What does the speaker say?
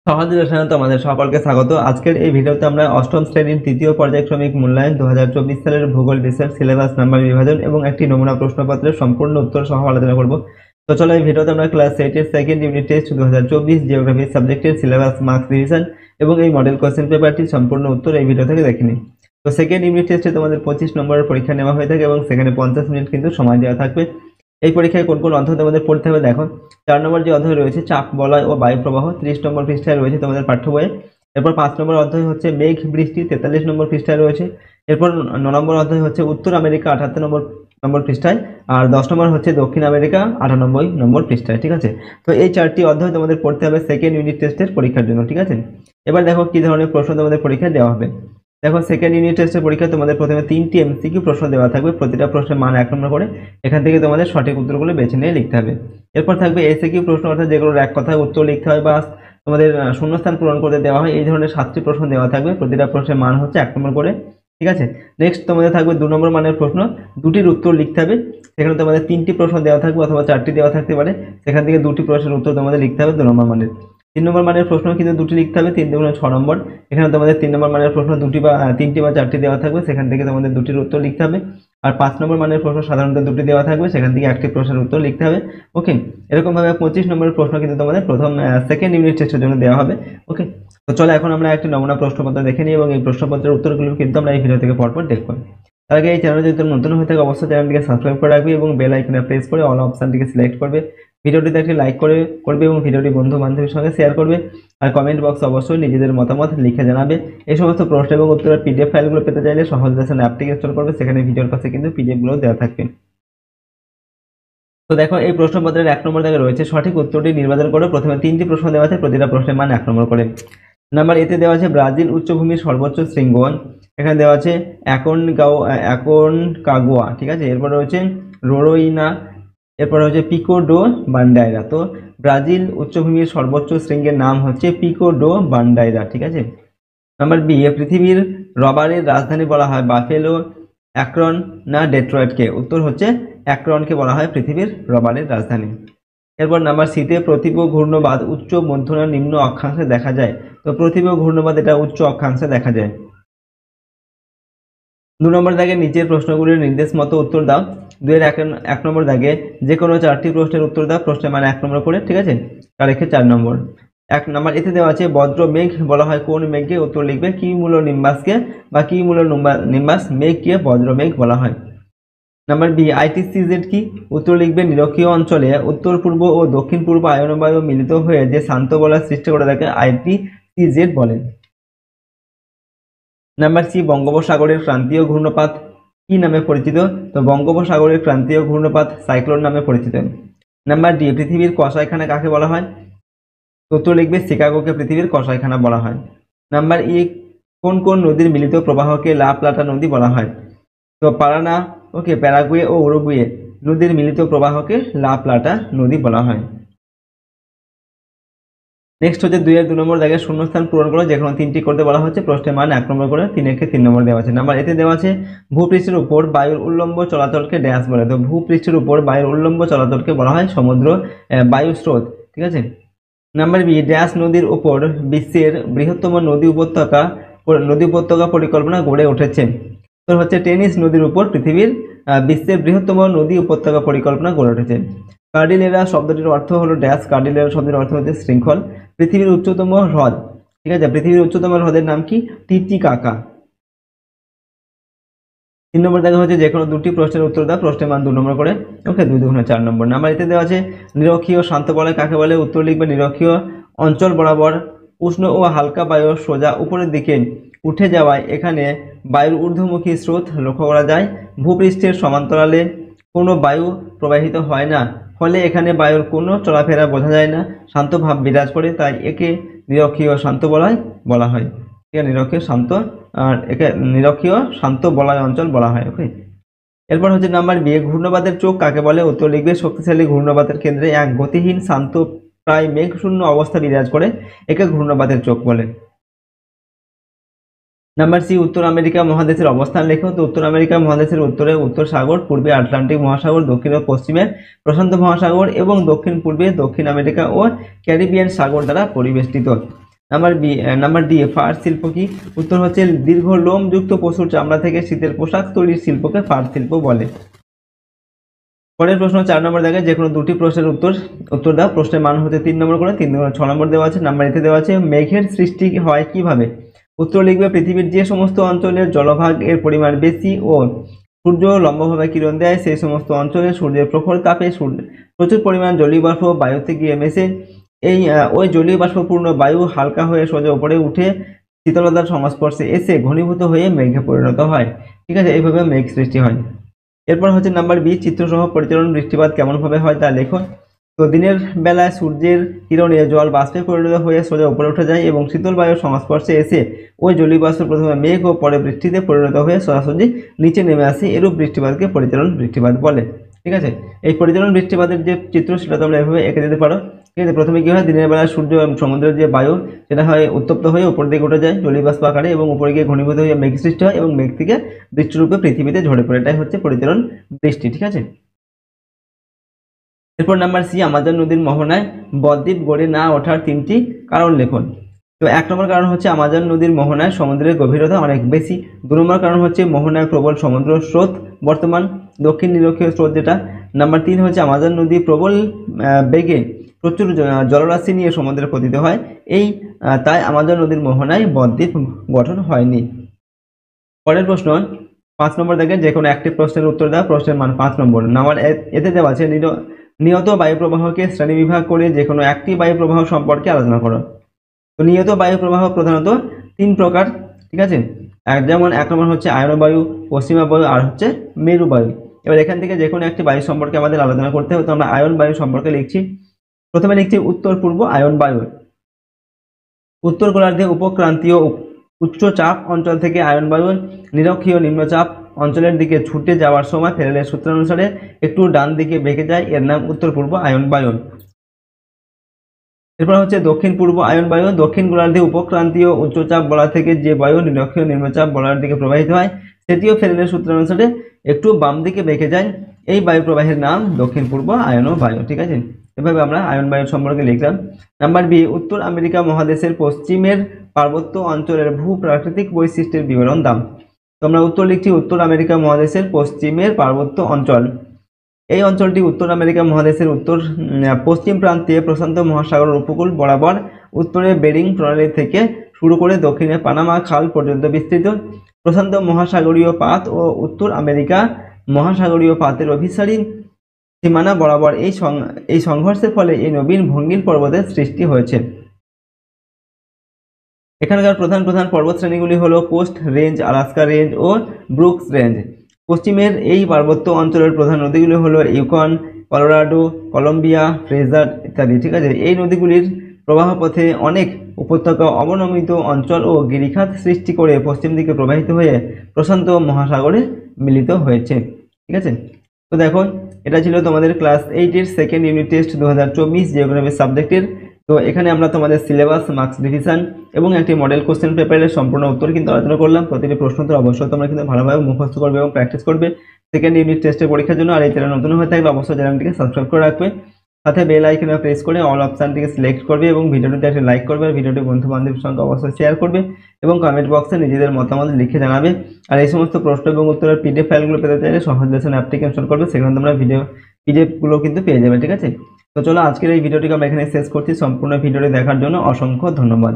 সহজ রসায়নে তোমাদের সকলকে স্বাগত। আজকের এই ভিডিওতে আমরা অষ্টম শ্রেণীর তৃতীয় পর্যায়ক্রমিক মূল্যায়ন 2024 সালের ভূগোল বিষয়ের সিলেবাস নাম্বার বিভাজন এবং একটি নমুনা প্রশ্নপত্রের সম্পূর্ণ উত্তর সহ আলোচনা করব। তো চলো এই ভিডিওতে আমরা ক্লাস 8 এর সেকেন্ড ইউনিট টেস্ট 2024 জিওগ্রাফি সাবজেক্টের সিলেবাস মার্কস রিভিশন এবং এই মডেল কোশ্চেন পেপারটির সম্পূর্ণ উত্তর এই ভিডিও থেকে দেখে নিই। তো সেকেন্ড ইউনিট টেস্টে তোমাদের 25 নম্বরের পরীক্ষা নেওয়া হয়ে থাকে এবং সেখানে 50 মিনিট কিন্তু সময় দেওয়া থাকবে। এই পরীক্ষায় কোন কোন অধ্যায় তোমাদের পড়তে হবে দেখো। 4 নম্বর যে অধ্যায় রয়েছে চাপ বলয় ও বায়ু প্রবাহ 30 নম্বর পৃষ্ঠায় রয়েছে তোমাদের পাঠ্য বইয়ে। এরপর 5 নম্বর অধ্যায় হচ্ছে মেঘ বৃষ্টি 43 নম্বর পৃষ্ঠায় রয়েছে। এরপর 9 নম্বর অধ্যায় হচ্ছে উত্তর আমেরিকা 78 নম্বর পৃষ্ঠায়। আর 10 নম্বর হচ্ছে দক্ষিণ আমেরিকা 98 নম্বর পৃষ্ঠায়। ঠিক আছে, তো এই 4টি অধ্যায় তোমাদের পড়তে হবে সেকেন্ড ইউনিট টেস্টের পরীক্ষার জন্য। ঠিক আছে, এবার দেখো কি ধরনের প্রশ্ন তোমাদের পরীক্ষায় দেওয়া হবে। দেখো সেকেন্ড ইউনিট টেস্টের পরীক্ষায় তোমাদের প্রথমে 3টি এমসিকিউ প্রশ্ন দেওয়া থাকবে, প্রতিটা প্রশ্নের মান 1 নম্বর করে। এখান থেকে তোমাদের সঠিক উত্তরগুলো বেছে নিয়ে লিখতে হবে। এরপর থাকবে এসিকিউ প্রশ্ন, অর্থাৎ যেগুলোর এক কথায় উত্তর লিখতে হয় বা তোমাদের শূন্যস্থান পূরণ করতে দেওয়া হয়। এই ধরনের 7টি প্রশ্ন দেওয়া থাকবে, প্রতিটা প্রশ্নের মান হচ্ছে 1 নম্বর করে। ঠিক আছে, নেক্সট তোমাদের থাকবে 2 নম্বর মানের প্রশ্ন, দুটির উত্তর লিখতে হবে। সেখানে তোমাদের 3টি প্রশ্ন দেওয়া থাকবে অথবা 4টি দেওয়া থাকতে পারে, সেখান থেকে 2টি প্রশ্নের উত্তর তোমাদের লিখতে হবে 2 নম্বর মানের। 3 নম্বর মানের প্রশ্ন কিন্তু 2টি লিখতে হবে, 3 দুগুণে 6 নম্বর। এখানে তোমাদের 3 নম্বর মানের প্রশ্ন 2টি বা 3টি বা 4টি দেওয়া থাকবে, সেখান থেকে তোমাদের 2টির উত্তর লিখতে হবে। আর 5 নম্বর মানের প্রশ্ন সাধারণত 2টি দেওয়া থাকবে, সেখান থেকে 1টি প্রশ্নের উত্তর লিখতে হবে। ওকে, এরকম ভাবে 25 নম্বরের প্রশ্ন কিন্তু তোমাদের প্রথম সেকেন্ড ইউনিট টেস্টের জন্য দেওয়া হবে। ওকে, তো চলো এখন আমরা একটি নমুনা প্রশ্নপত্র দেখে নিই এবং এই প্রশ্নপত্রের উত্তরগুলো কিন্তু আমরা এই ভিডিও থেকে পরপর দেখব। তার আগে এই চ্যানেলে যদি তুমি নতুন হয়ে থাকে অবশ্যই চ্যানেলটিকে সাবস্ক্রাইব করে রাখবে এবং বেল আইকনে প্রেস করে অল অপশনটিকে সিলেক্ট করবে। ভিডিওটিতে একটি লাইক করবে এবং ভিডিওটি বন্ধু বান্ধবীর সঙ্গে শেয়ার করবে। আর কমেন্ট বক্সে অবশ্যই নিজেদের মতামত লিখে জানাবে। এই সমস্ত প্রশ্ন এবং উত্তরের পিডিএফ ফাইলগুলো পেতে চাইলে সহজ লেসন অ্যাপটিকে ইনস্টল করবে, সেখানে ভিডিওর পাশে কিন্তু পিডিএফ গুলো দেওয়া থাকবে। তো দেখো এই প্রশ্নপত্রের 1 নম্বর দাগে রয়েছে সঠিক উত্তরটি নির্বাচন করে। প্রথমে 3টি প্রশ্ন দেওয়া আছে, প্রতিটা প্রশ্নের মান 1 নম্বর করে। নাম্বার এতে দেওয়া আছে ব্রাজিল উচ্চভূমির সর্বোচ্চ শৃঙ্গ, এখানে দেওয়া আছে অ্যাকনকাগুয়া। ঠিক আছে, এরপর রয়েছে রোরোইনা, এরপর হচ্ছে পিকো ডো বান্ডাইরা। তো ব্রাজিল উচ্চভূমির সর্বোচ্চ শৃঙ্গের নাম হচ্ছে পিকো ডো বান্ডাইরা। ঠিক আছে, নাম্বার বি পৃথিবীর রবারের রাজধানী বলা হয় বাফেলো, অ্যাক্রন না ডেট্রয়েটকে? উত্তর হচ্ছে অ্যাক্রনকে বলা হয় পৃথিবীর রবারের রাজধানী। এরপর নাম্বার সিতে প্রতিভ ঘূর্ণবাদ উচ্চ মধ্য না নিম্ন অক্ষাংশে দেখা যায়? তো প্রতিভ ঘূর্ণবাদ এটা উচ্চ অক্ষাংশে দেখা যায়। 2 নম্বর দাগে নিচের প্রশ্নগুলির নির্দেশ মতো উত্তর দাও। 2 এর 1 নম্বর দাগে যে কোনো 4টি প্রশ্নের উত্তর দাও, প্রশ্নের মানে 1 নম্বর করে। ঠিক আছে, তারিখে 4 নম্বর। 1 নম্বর এতে দেওয়া আছে বজ্র মেঘ বলা হয় কোন মেঘকে? উত্তর লিখবে কি মূল নিম্বাসকে বা কি মূল নিম্বাস মেঘকে বজ্র মেঘ বলা হয়। নাম্বার বি আইটিসিজেড কি? উত্তর লিখবে নিরক্ষীয় অঞ্চলে উত্তর পূর্ব ও দক্ষিণ পূর্ব আয়নবায়ু মিলিত হয়ে যে শান্ত বলয় সৃষ্টি করে তাকে আইটিসিজেড বলে। নাম্বার সি বঙ্গোপসাগরের ক্রান্তীয় ঘূর্ণপাত কি নামে পরিচিত? তো বঙ্গোপসাগরের ক্রান্তীয় ঘূর্ণপাত সাইক্লোন নামে পরিচিত। নাম্বার ডি পৃথিবীর কসাইখানা কাকে বলা হয়? উত্তর লিখবে শিকাগোকে পৃথিবীর কসাইখানা বলা হয়। নাম্বার ই কোন কোন নদীর মিলিত প্রবাহকে লা প্লাটা নদী বলা হয়? তো পারানা, ওকে, প্যারাগুয়ে ও উরুগুয়ে নদীর মিলিত প্রবাহকে লা প্লাটা নদী বলা হয়। নেক্সট হচ্ছে 2 এর 2 নম্বর দাগে শূন্যস্থান পূরণ করো, যেখানে 3টি করতে বলা হচ্ছে, প্রশ্নের মান 1 নম্বর করে। 3 এর 3 নম্বর দেওয়া আছে। নাম্বার এতে দেওয়া আছে ভূপৃষ্ঠের উপর বায়ুর উল্লম্ব চলাচলকে ড্যাশ বলে? তো ভূপৃষ্ঠের উপর বায়ুর উল্লম্ব চলাচলকে বলা হয় সমুদ্র বায়ু স্রোত। ঠিক আছে, নাম্বার বি ড্যাশ নদীর উপর বিশ্বের বৃহত্তম নদী উপত্যকা পরিকল্পনা গড়ে উঠেছে? তো হচ্ছে টেনিস নদীর উপর পৃথিবীর বিশ্বের বৃহত্তম নদী উপত্যকা পরিকল্পনা গড়ে উঠেছে। কার্ডিলেরা শব্দটির অর্থ হলো ড্যাশ, কার্ডিলেরা শব্দের অর্থ হচ্ছে শৃঙ্খল। পৃথিবীর উচ্চতম হ্রদ, ঠিক আছে, পৃথিবীর উচ্চতম হ্রদের নাম কি? টিটিকাকা। 3 নম্বর দেখা হচ্ছে যে কোনো 2টি প্রশ্নের উত্তর দাও, প্রশ্নের মান 2 নম্বর করে। ওকে, 2 দুগুণে 4 নম্বর। নাম্বার এতে দেওয়া আছে নিরক্ষীয় শান্ত বলয় কাকে বলে? উত্তর লিখবে নিরক্ষীয় অঞ্চল বরাবর উষ্ণ ও হালকা বায়ু সোজা উপরের দিকে উঠে যাওয়ায় এখানে বায়ুর ঊর্ধ্বমুখী স্রোত লক্ষ্য করা যায়। ভূপৃষ্ঠের সমান্তরালে কোনো বায়ু প্রবাহিত হয় না, ফলে এখানে বায়ুর কোনো চলাফেরা বোঝা যায় না, শান্ত ভাব বিরাজ করে, তাই একে নিরক্ষীয় শান্ত বলয় বলা হয়। ঠিক আছে, নিরক্ষীয় শান্ত, আর একে নিরক্ষীয় শান্ত বলয় অঞ্চল বলা হয়। ওকে, এরপর হচ্ছে নাম্বার বি ঘূর্ণবাদের চোখ কাকে বলে? উত্তর লিখবে শক্তিশালী ঘূর্ণবাদের কেন্দ্রে এক গতিহীন শান্ত প্রায় মেঘশূন্য অবস্থা বিরাজ করে, একে ঘূর্ণবাদের চোখ বলে। নাম্বার সি উত্তর আমেরিকা মহাদেশের অবস্থান লেখো। তো উত্তর আমেরিকা মহাদেশের উত্তরে উত্তর সাগর, পূর্বে আটলান্টিক মহাসাগর, দক্ষিণ ও পশ্চিমে প্রশান্ত মহাসাগর এবং দক্ষিণ পূর্বে দক্ষিণ আমেরিকা ও ক্যারিবিয়ান সাগর দ্বারা পরিবেষ্টিত। নাম্বার ডি ফার শিল্প কি? উত্তর হচ্ছে দীর্ঘ লোমযুক্ত পশুর চামড়া থেকে শীতের পোশাক তৈরির শিল্পকে ফার শিল্প বলে। পরের প্রশ্ন 4 নম্বর দেখে যে কোনো দুটি প্রশ্নের উত্তর দাও। প্রশ্নের মান হচ্ছে 3 নম্বর করে, 6 নম্বর দেওয়া আছে। নাম্বার এতে দেওয়া আছে মেঘের সৃষ্টি হয় কিভাবে? উত্তর লিখবে পৃথিবীর যে সমস্ত অঞ্চলের জলভাগ এর পরিমাণ বেশি ও সূর্য লম্বভাবে কিরণ দেয় সেই সমস্ত অঞ্চলে সূর্যের প্রখর তাপে প্রচুর পরিমাণ জলীয় বাষ্প বায়ুতে গিয়ে মেশে ওই জলীয় বাষ্পপূর্ণ বায়ু হালকা হয়ে সোজা উপরে উঠে শীতলতার সংস্পর্শে এসে ঘনীভূত হয়ে মেঘে পরিণত হয়। ঠিক আছে, এইভাবে মেঘ সৃষ্টি হয়। এরপর হচ্ছে নাম্বার বি চিত্রসহ পরিচালন বৃষ্টিপাত কেমনভাবে হয় তা লেখো। তো দিনের বেলায় সূর্যের কিরণে জল বাষ্পে পরিণত হয়ে সোজা উপরে উঠে যায় এবং শীতল বায়ুর সংস্পর্শে এসে ওই জলীয় বাষ্প প্রথমে মেঘ ও পরে বৃষ্টিতে পরিণত হয়ে সরাসরি নিচে নেমে আসে। এরূপ বৃষ্টিপাতকে পরিচালন বৃষ্টিপাত বলে। ঠিক আছে, এই পরিচালন বৃষ্টিপাতের যে চিত্র সেটা তোমরা এভাবে এঁকে দিতে পারো। ঠিক আছে, প্রথমে কি হয়, দিনের বেলা সূর্য সমুদ্রের যে বায়ু সেটা হয় উত্তপ্ত হয়ে উপর দিকে উঠে যায় জলীয় বাষ্প আকারে এবং উপরে গিয়ে ঘনীভূত হয়ে মেঘ সৃষ্টি হয় এবং মেঘ থেকে বৃষ্টিরূপে পৃথিবীতে ঝরে পড়ে। এটাই হচ্ছে পরিচালন বৃষ্টি। ঠিক আছে, এরপর নাম্বার সি আমাজন নদীর মোহনায় বদ্বীপ গড়ে না ওঠার 3টি কারণ লেখুন। তো 1 নম্বর কারণ হচ্ছে আমাজন নদীর মোহনায় সমুদ্রের গভীরতা অনেক বেশি। 2 নম্বর কারণ হচ্ছে মোহনায় প্রবল সমুদ্র স্রোত বর্তমান, দক্ষিণ নিরক্ষীয় স্রোত যেটা। নাম্বার 3 হচ্ছে আমাজন নদী প্রবল বেগে প্রচুর জলরাশি নিয়ে সমুদ্রে পতিত হয়। তাই আমাজন নদীর মোহনায় বদ্বীপ গঠন হয়নি। পরের প্রশ্ন 5 নম্বর দেখেন যে কোনো একটি প্রশ্নের উত্তর দাও। প্রশ্নের মান 5 নম্বর। নাম্বার এতে দেওয়া আছে নিয়ত বায়ু প্রবাহকে শ্রেণীবিভাগ করে যে কোনো একটি বায়ু প্রবাহ সম্পর্কে আলোচনা করো। তো নিয়ত বায়ু প্রবাহ প্রধানত 3 প্রকার। ঠিক আছে, যেমন 1 নম্বর হচ্ছে আয়ন বায়ু, পশ্চিমা বায়ু আর হচ্ছে মেরু বায়ু। এবার এখান থেকে যে কোনো একটি বায়ু সম্পর্কে আমাদের আলোচনা করতে হবে। তো আমরা আয়ন বায়ু সম্পর্কে লিখছি। প্রথমে লিখছি উত্তর পূর্ব আয়ন বায়ু। উত্তর গোলার্ধে উপক্রান্তীয় উচ্চচাপ অঞ্চল থেকে আয়ন বায়ু নিরক্ষীয় নিম্নচাপ অঞ্চলের দিকে ছুটে যাওয়ার সময় ফ্যারাডের সূত্রানুসারে একটু ডান দিকে বেঁকে যায়, এর নাম উত্তর পূর্ব আয়ন বায়ু। এরপর হচ্ছে দক্ষিণ পূর্ব আয়ন বায়ু। দক্ষিণ গোলার্ধে উপক্রান্তীয় উচ্চচাপ বলা থেকে যে বায়ু নিরক্ষীয় নিম্নচাপ বলার দিকে প্রবাহিত হয় সেটিও ফ্যারাডের সূত্রানুসারে একটু বাম দিকে বেঁকে যায়, এই বায়ু প্রবাহের নাম দক্ষিণ পূর্ব আয়ন বায়ু। ঠিক আছে, এভাবে আমরা আয়ন বায়ু সম্পর্কে লিখলাম। নাম্বার বি উত্তর আমেরিকা মহাদেশের পশ্চিমের পার্বত্য অঞ্চলের ভূ প্রাকৃতিক বৈশিষ্ট্যের বিবরণ দাও। তো আমরা উত্তর লিখছি উত্তর আমেরিকা মহাদেশের পশ্চিমের পার্বত্য অঞ্চল। এই অঞ্চলটি উত্তর আমেরিকা মহাদেশের পশ্চিম প্রান্তে প্রশান্ত মহাসাগরের উপকূল বরাবর উত্তরে বেরিং প্রণালী থেকে শুরু করে দক্ষিণে পানামা খাল পর্যন্ত বিস্তৃত। প্রশান্ত মহাসাগরীয় পাত ও উত্তর আমেরিকা মহাসাগরীয় পাতের অভিসারী সীমানা বরাবর এই সংঘর্ষের ফলে এই নবীন ভঙ্গিল পর্বতের সৃষ্টি হয়েছে। এখানকার প্রধান পর্বত শ্রেণীগুলি হলো কোস্ট রেঞ্জ, আলাস্কা রেঞ্জ ও ব্রুকস রেঞ্জ। পশ্চিমের এই পার্বত্য অঞ্চলের প্রধান নদীগুলি হলো ইউকন, কলোরাডো, কলম্বিয়া, ফ্রেজার ইত্যাদি। ঠিক আছে, এই নদীগুলির প্রবাহ পথে অনেক উপত্যকা অবনমিত অঞ্চল ও গিরিখাত সৃষ্টি করে পশ্চিম দিকে প্রবাহিত হয়ে প্রশান্ত মহাসাগরে মিলিত হয়েছে। ঠিক আছে, তো দেখো এটা ছিল তোমাদের ক্লাস 8-এর সেকেন্ড ইউনিট টেস্ট 2024 জিওগ্রাফি সাবজেক্টের। তো এখানে আমরা তোমাদের সিলেবাস, মার্কস ডিভিশন এবং একটি মডেল কোশ্চেন পেপারের সম্পূর্ণ উত্তর কিন্তু আলোচনা করলাম। প্রতিটি প্রশ্ন তো অবশ্যই তোমরা কিন্তু ভালোভাবে মুখস্থ করবে এবং প্র্যাকটিস করবে সেকেন্ড ইউনিট টেস্টের পরীক্ষার জন্য। আর এই চ্যানেল নতুন হয়ে থাকলে অবশ্যই চ্যানেলটিকে সাবস্ক্রাইব করে রাখবে, সাথে বেল আইকনে প্রেস করে অল অপশনটিকে সিলেক্ট করবে এবং ভিডিওটিতে একটা লাইক করবে আর ভিডিওটি বন্ধু বান্ধবের সঙ্গে অবশ্যই শেয়ার করবে এবং কমেন্ট বক্সে নিজেদের মতামত লিখে জানাবে। আর এই সমস্ত প্রশ্ন এবং উত্তরের পিডিএফ ফাইলগুলো পেতে চাইলে সহজ লেসন অ্যাপটিকে ইনস্টল করবে, সেখানে তোমরা পিডিএফগুলো কিন্তু পেয়ে যাবে। ঠিক আছে, তো চলো আজকের এই ভিডিওটিকে আমরা এখানে শেষ করছি। সম্পূর্ণ ভিডিওটি দেখার জন্য অসংখ্য ধন্যবাদ।